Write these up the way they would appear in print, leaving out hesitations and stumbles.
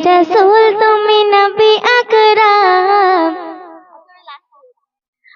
रसूल तुमी नबी अकरम,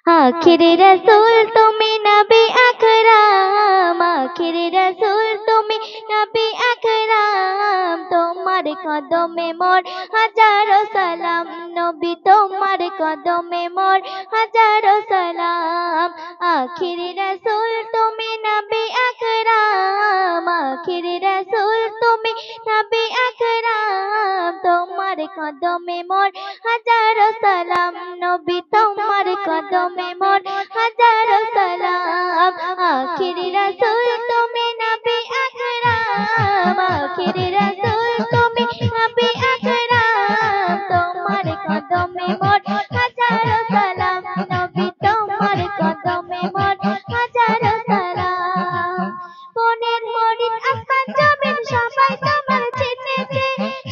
आखिरी रसूल तुमी नबी अकरम, आखिरी रसूल तुमी नबी अकरम। তোমার কদমে মোর হাজারো সালাম, নবী তোমার কদমে মোর হাজারো সালাম। আখিরি রাসূল তুমি নবী আকরাম, আখিরি রাসূল তুমি নবী আকরাম। তোমার কদমে মোর হাজারো সালাম, নবী তোমার কদমে মোর হাজারো সালাম। আখিরি রাসূল তুমি নবী আকরাম, আখিরি রাসূল তুমি নবী আকরাম। তোমার কদমে মোর হাজারো সালাম, নবী তোমার কদমে মোর হাজারো সালাম। বনের হরিণ আসমান জমিন সবাই তোমার চিনেছে,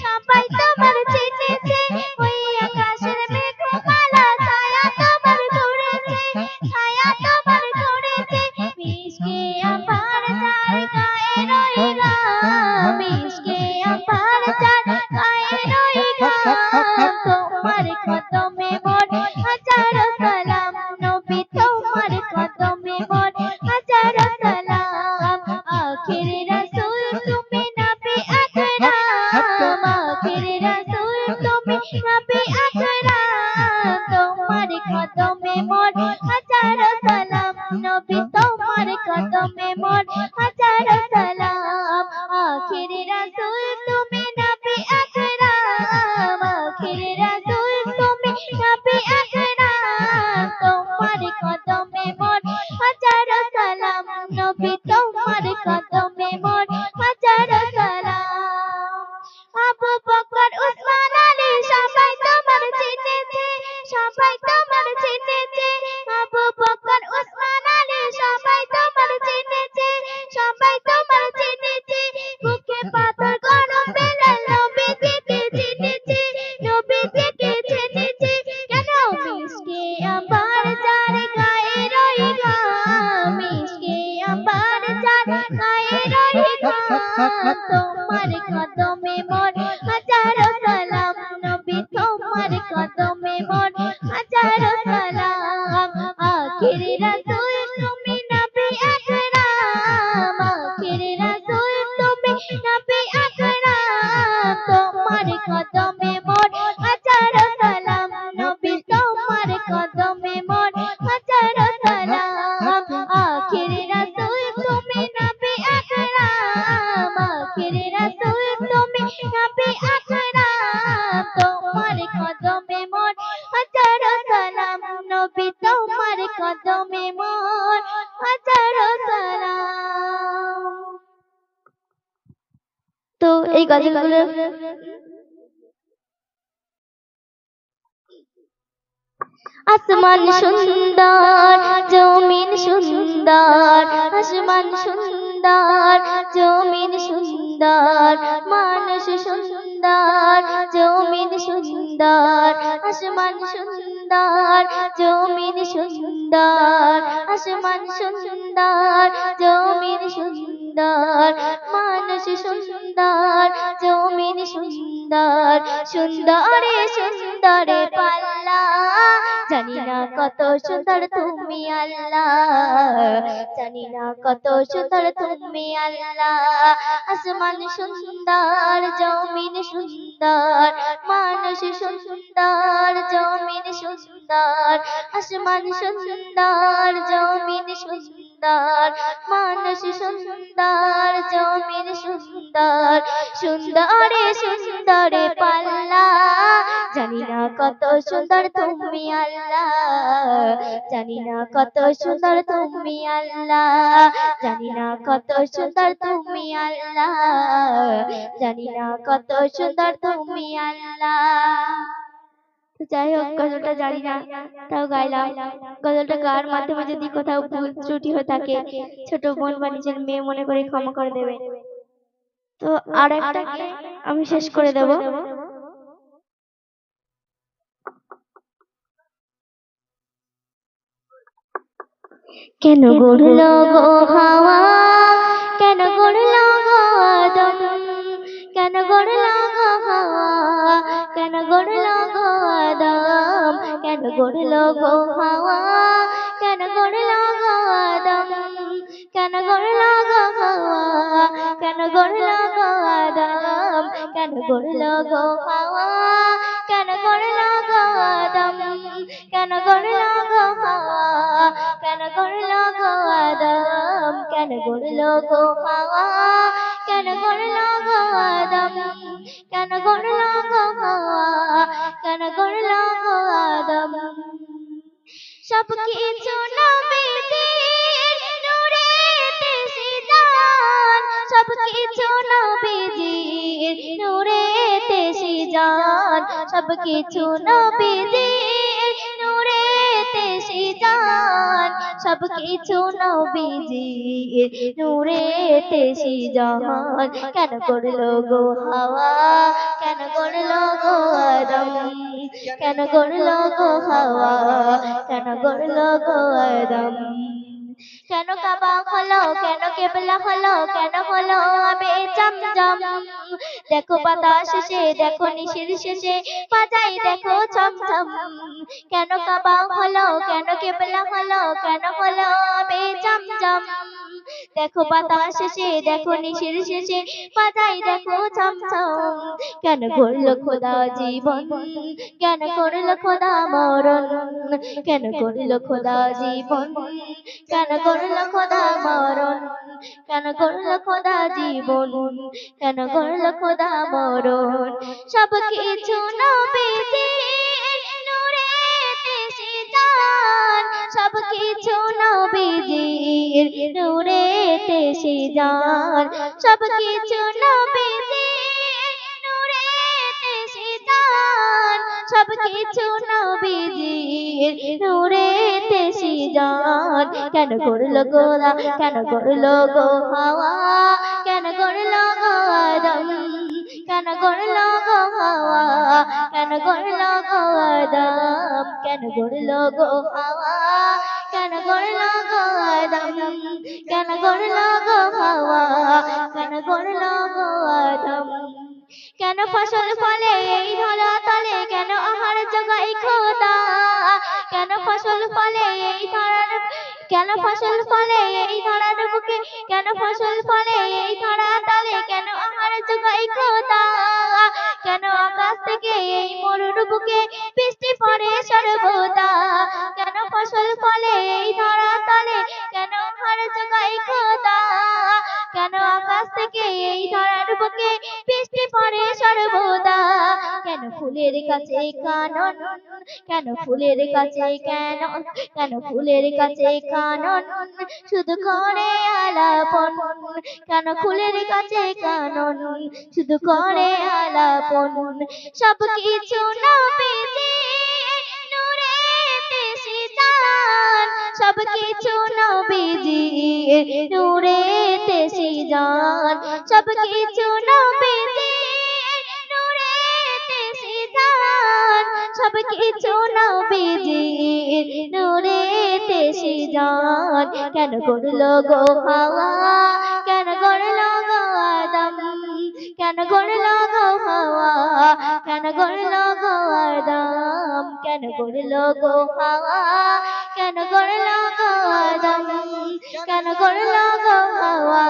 সবাই তোমার চিনেছে। ওই আকাশের মেঘমালা ছায়া তোমার ধরেছে, ছায়া তোমার ধরেছে। মিশকে আবার যার গায়ে রইলাম, মিশকে আবার যার গায়ে রইলাম। তোমার কদমে মোর হাজারো সালাম, নবী তোমার কদমে মোর হাজারো সালাম। আখিরি রাসূল তুমি নবী আকরাম, আখিরি রাসূল তুমি নবী আকরাম। তোমার কদমে মোর হাজারো সালাম, নবী তোমার কদমে মোর হাজারো সালাম। আখিরি রাসূল তুমি নবী আকরাম, আখিরি রাসূল তুমি নবী আকরাম। তোমার কদমে মোর হাজারো সালাম, নবী তোমার কদমে মোর হাজারো সালাম। আবু বকর উসমান আলী সবাই তোমার চিনেছে, সবাই তোমার চিনেছে। আবু বকর উসমান আলী সবাই তোমার চিনেছে, সবাই তোমার চিনেছে। বুকে পাথর গরম বেলাল নবীজিকে চিনেছে, নবীজিকে চিনেছে। কেন মিশকে আবার যার গায়ে রইলাম, মিশকে আবার যার গায়ে রইলাম। তোমার কদমে মোর হাজারো সালাম, নবী তোমার কদমে মোর হাজারো সালাম। আখিরি রাসূল তুমি নবী আকরাম, আখিরি রাসূল তুমি নবী আকরাম। তোমার কদমে মোর হাজারো সালাম, নবী তোমার কদমে মোর হাজারো সালাম। আখিরি রাসূল তুমি নবী আকরাম, আখিরি রাসূল তুমি নবী আকরাম। তোমার কদমে মোর হাজারো সালাম, নবী তোমার কদমে মোর হাজারো সালাম। তো এই গজলগুলো আসমান সুন্দর, জমিন সুন্দর, আসমান সুন্দর, জমিন সুন্দর, মানুষ সুন্দর, জমিন সুন্দর, আসমান সুন্দর, জমিন সুন্দর, আসমান সুন্দর, জমিন সুন্দর, মানুষ সুন্দর, জমিন সুন্দর। সুন্দরে সুন্দরে পাল্লা, জানি না কত সুন্দর তুমি আল্লাহ, জানি না কত সুন্দর তুমি আল্লাহ। আসমান সুন্দর, জমিন সুন্দর, মানুষ সুন্দর, জমিন সুন্দর, আসমান সুন্দর, জমিন সুন্দর, মানুষ সুন্দর, জমিন সুন্দর। সুন্দরে সুন্দরে পাল্লা, জানি না কত সুন্দর তুমি আল্লাহ, জানি না কত সুন্দর তুমি আল্লাহ, জানি না কত সুন্দর তুমি আল্লাহ, জানি না কত সুন্দর তুমি আল্লাহ। যাই হোক, গজলটা জানি না, তাও গাইলাম। গজলটা গাওয়ার মাধ্যমে যদি কোথাও ভুল ত্রুটি হয়ে থাকে, ছোট বোন বা নিজের মেয়ে মনে করে ক্ষমা করে দেবে। তো আর একটা আমি শেষ করে দেব। কেন গড়ল গো হাওয়া, কেন গড়ল গো আদম, কেন গড়ল গো হাওয়া, গড়ল গো আদম কেন গড়ল গো হাওয়া কেন গড়ল গো আদম কেন গড়ল গো হাওয়া কেন গড়ল গো আদম কেন গড়ল গো হাওয়া কেন গড়ল গো আদম কেন গড়ল গো হাওয়া কেন গড়ল গো আদম কেন গড়ল গো হাওয়া কেন গড়ল গো আদম কেন গড়ল গো হাওয়া কেন গড়ল গো আদম সব কিছু নবীজির নূরেতে সিজান সব কিছু নবীজির নূরেতে সিজান সব কিছু নবীজির নূরেতে সিজান সব কিছু নবীজির নূরেতে সিজান কেন করলো গো হাওয়া কেন করলো গো আদম কেন করলো গো হাওয়া কেন করলো গো আদম কেন কাবা হলো কেন কেবলা হলো কেন হলো আবে জমজম দেখো বাতাস শেষে দেখো নিশির শেষে বাজাই দেখো ছমছম কেন কাবা হলো কেন কেবলা হলো কেন হলো আবে জমজম দেখো বাতাস শেষে দেখো নিশির শেষে বাজাই দেখো ছমছম কেন করলো খোদা জীবন কেন করলো খোদা মরণ কেন করলো খোদা জীবন কেন করলো খোদা মরণ কেন করলো খোদা জীবন কেন করলো খোদা মরণ সব কিছু নবীজির নূরেতে সিজান সব কিছু নবীজির নূরেতে সিজান সব কিছু নবীজির নূরেতে সিজান সব কিছু নবীজির নূরেতে সিজান কেন করলো গোলা কেন করলো গো হাওয়া কেন করলো গো আদম কেন করলো গো হাওয়া কেন করলো গো আদম কেন করলো গো হাওয়া কেন করলো গো আদম কেন করলো গো হাওয়া কেন করলো গো আদম কেন ফসল ফলে এই ধরা তলে কেন আহার জোগাই খোদা কেন ফসল ফলে এই ধরার কেন ফসল ফলে এই ধরার বুকে কেন ফসল ফলে এই ধরা তলে কেন আহার জোগাই খোদা কেন আকাশ থেকে এই মরুর বুকে বৃষ্টি পড়ে সর্বদা কেন ফসল ফলে এই ধরা তলে কেন আহার জোগাই খোদা কেন আকাশ থেকে এই ধরার বুকে বৃষ্টি পড়ে সর্বদা কেন ফুলের কাছে কানন কেন ফুলের কাছে কেন ফুলের কাছে কানন শুধু করে আলাপন কেন ফুলের কাছে কানন শুধু করে আলাপন সব কিছু নবীজির নূরেতে সিজান সব কিছু নবীজির নূরেতে সিজান সব কিছু নবীজির নূরেতে সিজান সব কিছু নবীজির নূরেতে সিজান কেন করলো গো হাওয়া কেন করলো গো আদম কেন করলো গো হাওয়া কেন করলো গো আদম কেন করলো গো হাওয়া কেন করলো গো আদম কেন করলো গো হাওয়া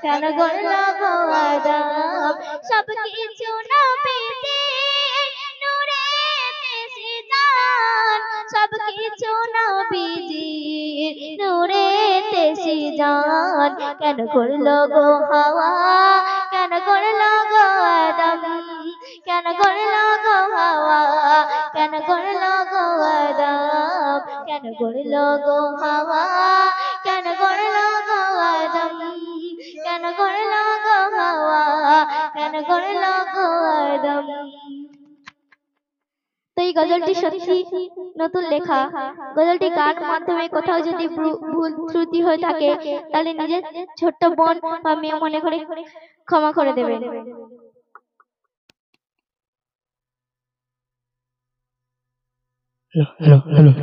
কেন করলো গো আদম সব কিছু নবীজির নূরেতে সিজান সব কিছু নবীজির নূরেতে সিজান কেন করলো গো হাওয়া কেন করলো গো আদম কেন করলো গো হাওয়া কেন করলো গো আদম কেন করলো গো হাওয়া কেন করলো গো আদম কেন করলো গো হাওয়া কেন করলো গো আদম তো এই গজলটি সত্যি নতুন লেখা গজলটি গান মাধ্যমে কোথাও যদি ভুল ত্রুটি হয়ে থাকে তাহলে নিজের ছোট্ট বোন বা মেয়ে মনে করে ক্ষমা করে দেবেন hello